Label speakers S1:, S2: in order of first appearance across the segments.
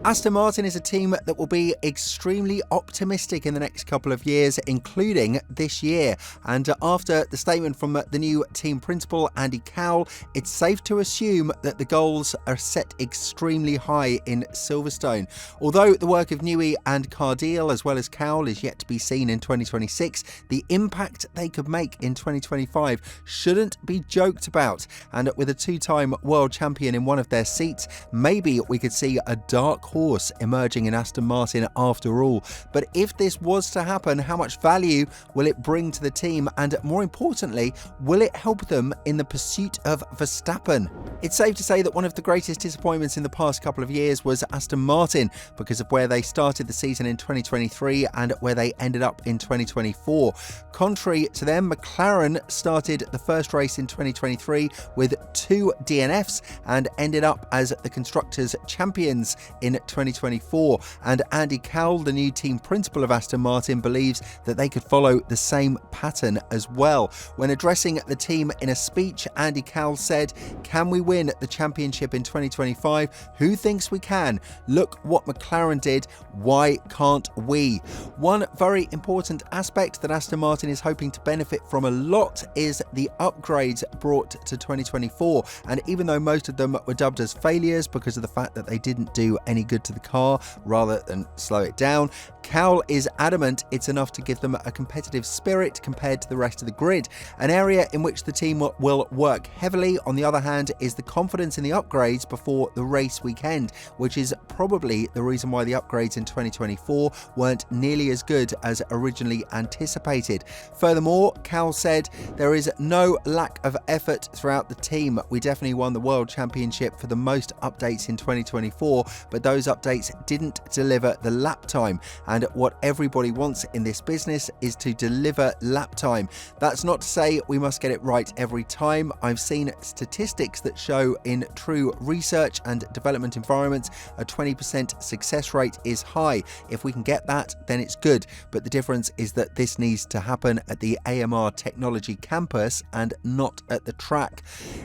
S1: Aston Martin is a team that will be extremely optimistic in the next couple of years, including this year. And after the statement from the new team principal, Andy Cowell, it's safe to assume that the goals are set extremely high in Silverstone. Although the work of Newey and Cardille, as well as Cowell, is yet to be seen in 2026, the impact they could make in 2025 shouldn't be joked about. And with a two-time world champion in one of their seats, maybe we could see a dark horse emerging in Aston Martin after all. But if this was to happen, how much value will it bring to the team, and more importantly, will it help them in the pursuit of Verstappen? It's safe to say that one of the greatest disappointments in the past couple of years was Aston Martin, because of where they started the season in 2023 and where they ended up in 2024. Contrary to them, McLaren started the first race in 2023 with 2 DNFs and ended up as the Constructors' champions in 2024, and Andy Cowell, the new team principal of Aston Martin, believes that they could follow the same pattern as well. When addressing the team in a speech, Andy Cowell said, "Can we win the championship in 2025? Who thinks we can? Look what McLaren did. Why can't we?" One very important aspect that Aston Martin is hoping to benefit from a lot is the upgrades brought to 2024, and even though most of them were dubbed as failures because of the fact that they didn't do any good to the car rather than slow it down, Cowell is adamant it's enough to give them a competitive spirit compared to the rest of the grid. An area in which the team will work heavily, on the other hand, is the confidence in the upgrades before the race weekend, which is probably the reason why the upgrades in 2024 weren't nearly as good as originally anticipated. Furthermore, Cowell said, "There is no lack of effort throughout the team. We definitely won the World Championship for the most updates in 2024, but those updates didn't deliver the lap time. And what everybody wants in this business is to deliver lap time. That's not to say we must get it right every time. I've seen statistics that show in true research and development environments a 20% success rate is high. If we can get that, then it's good. But the difference is that this needs to happen at the AMR Technology Campus and not at the track."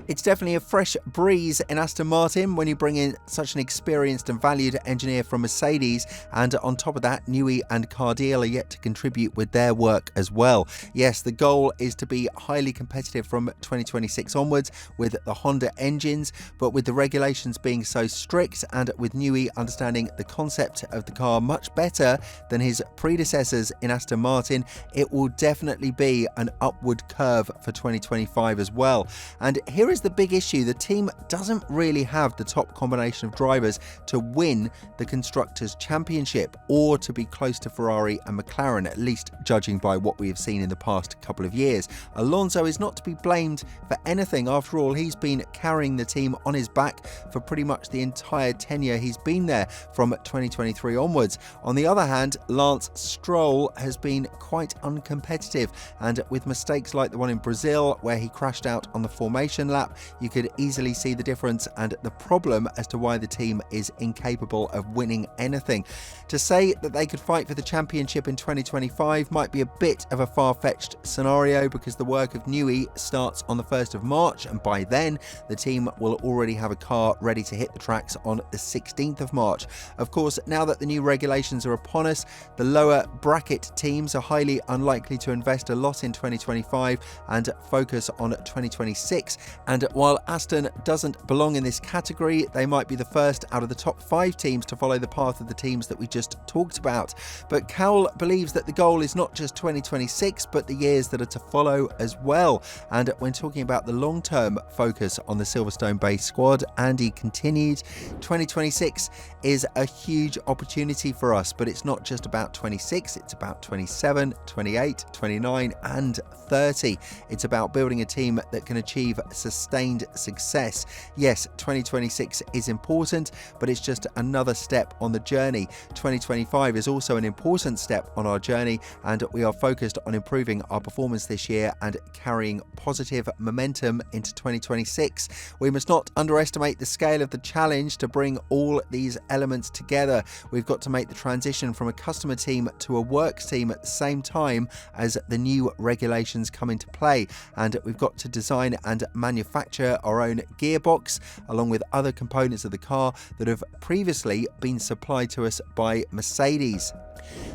S1: It's definitely a fresh breeze in Aston Martin when you bring in such an experienced and valued engineer from Mercedes, and on top of that, Newey and Cardille are yet to contribute with their work as well. Yes, the goal is to be highly competitive from 2026 onwards with the Honda engines, but with the regulations being so strict and with Newey understanding the concept of the car much better than his predecessors in Aston Martin, it will definitely be an upward curve for 2025 as well. And here is the big issue: the team doesn't really have the top combination of drivers to win the Constructors' Championship or to be close to Ferrari and McLaren, at least judging by what we have seen in the past couple of years. Alonso is not to be blamed for anything. After all, he's been carrying the team on his back for pretty much the entire tenure he's been there from 2023 onwards. On the other hand, Lance Stroll has been quite uncompetitive, and with mistakes like the one in Brazil where he crashed out on the formation lap, you could easily see the difference and the problem as to why the team is incapable of winning anything. To say that they could fight for the championship in 2025 might be a bit of a far-fetched scenario, because the work of Newey starts on the 1st of March, and by then the team will already have a car ready to hit the tracks on the 16th of March. Of course, now that the new regulations are upon us, the lower bracket teams are highly unlikely to invest a lot in 2025 and focus on 2026. And while Aston doesn't belong in this category, they might be the first out of the top 5 teams to follow the path of the teams that we just talked about. But Cowell believes that the goal is not just 2026, but the years that are to follow as well. And when talking about the long-term focus on the Silverstone-based squad, Andy continued, "2026 is a huge opportunity for us, but it's not just about 26, it's about 27, 28, 29 and 30. It's about building a team that can achieve sustained success. Yes, 2026 is important, but it's just another step on the journey. 2025 is also an important step on our journey, and we are focused on improving our performance this year and carrying positive momentum into 2026. We must not underestimate the scale of the challenge to bring all these elements together. We've got to make the transition from a customer team to a works team at the same time as the new regulations come into play, and we've got to design and manufacture our own gearbox along with other components of the car that have previously previously been supplied to us by Mercedes.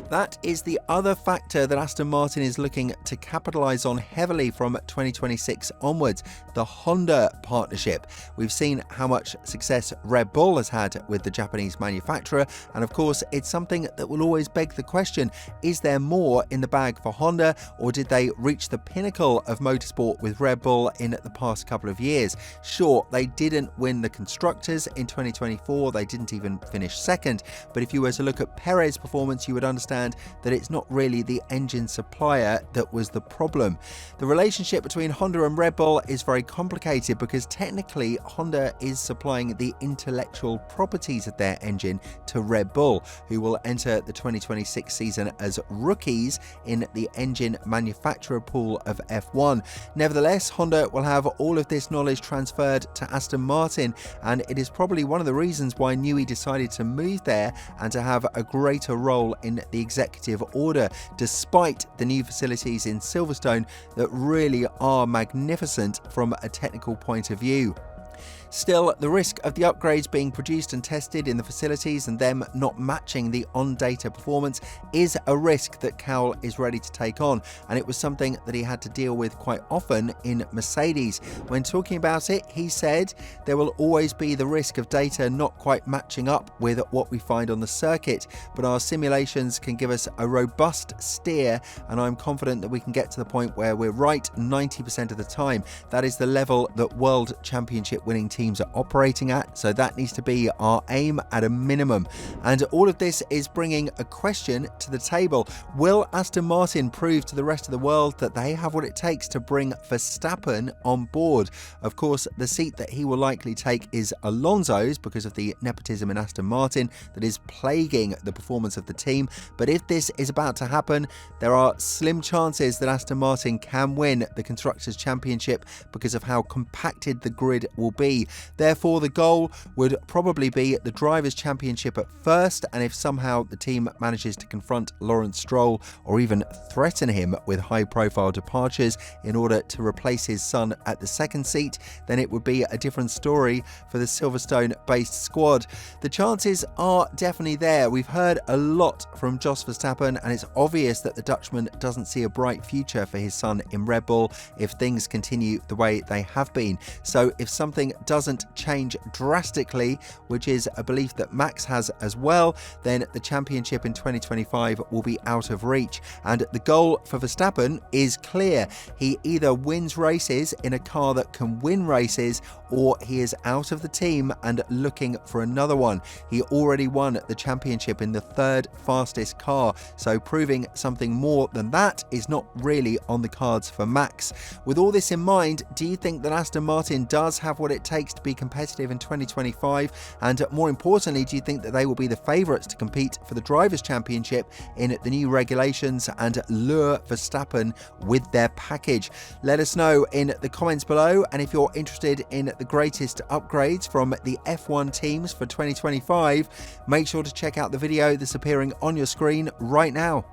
S1: That is the other factor that Aston Martin is looking to capitalise on heavily from 2026 onwards, the Honda partnership. We've seen how much success Red Bull has had with the Japanese manufacturer, and of course it's something that will always beg the question, is there more in the bag for Honda, or did they reach the pinnacle of motorsport with Red Bull in the past couple of years? Sure, they didn't win the Constructors in 2024, they didn't even finish second, but if you were to look at Perez's performance, you would understand that it's not really the engine supplier that was the problem. The relationship between Honda and Red Bull is very complicated because technically Honda is supplying the intellectual properties of their engine to Red Bull, who will enter the 2026 season as rookies in the engine manufacturer pool of F1. Nevertheless, Honda will have all of this knowledge transferred to Aston Martin, and it is probably one of the reasons why Newey decided to move there and to have a greater role in the executive order, despite the new facilities in Silverstone that really are magnificent from a technical point of view. Still, the risk of the upgrades being produced and tested in the facilities and them not matching the on-data performance is a risk that Cowell is ready to take on, and it was something that he had to deal with quite often in Mercedes. When talking about it, he said there will always be the risk of data not quite matching up with what we find on the circuit, but our simulations can give us a robust steer, and I'm confident that we can get to the point where we're right 90% of the time. That is the level that World Championship winning teams are operating at, so that needs to be our aim at a minimum. And all of this is bringing a question to the table. Will Aston Martin prove to the rest of the world that they have what it takes to bring Verstappen on board? Of course, the seat that he will likely take is Alonso's because of the nepotism in Aston Martin that is plaguing the performance of the team. But if this is about to happen, there are slim chances that Aston Martin can win the Constructors' Championship because of how compacted the grid will be. Therefore, the goal would probably be the Drivers' Championship at first, and if somehow the team manages to confront Lawrence Stroll or even threaten him with high-profile departures in order to replace his son at the second seat, then it would be a different story for the Silverstone-based squad. The chances are definitely there. We've heard a lot from Jos Verstappen, and it's obvious that the Dutchman doesn't see a bright future for his son in Red Bull if things continue the way they have been. So if something doesn't change drastically, which is a belief that Max has as well, then the championship in 2025 will be out of reach. And the goal for Verstappen is clear. He either wins races in a car that can win races, or he is out of the team and looking for another one. He already won the championship in the third fastest car, so proving something more than that is not really on the cards for Max. With all this in mind, do you think that Aston Martin does have what it takes to be competitive in 2025? And more importantly, do you think that they will be the favourites to compete for the Drivers' Championship in the new regulations and lure Verstappen with their package? Let us know in the comments below, and if you're interested in the greatest upgrades from the F1 teams for 2025, make sure to check out the video that's appearing on your screen right now.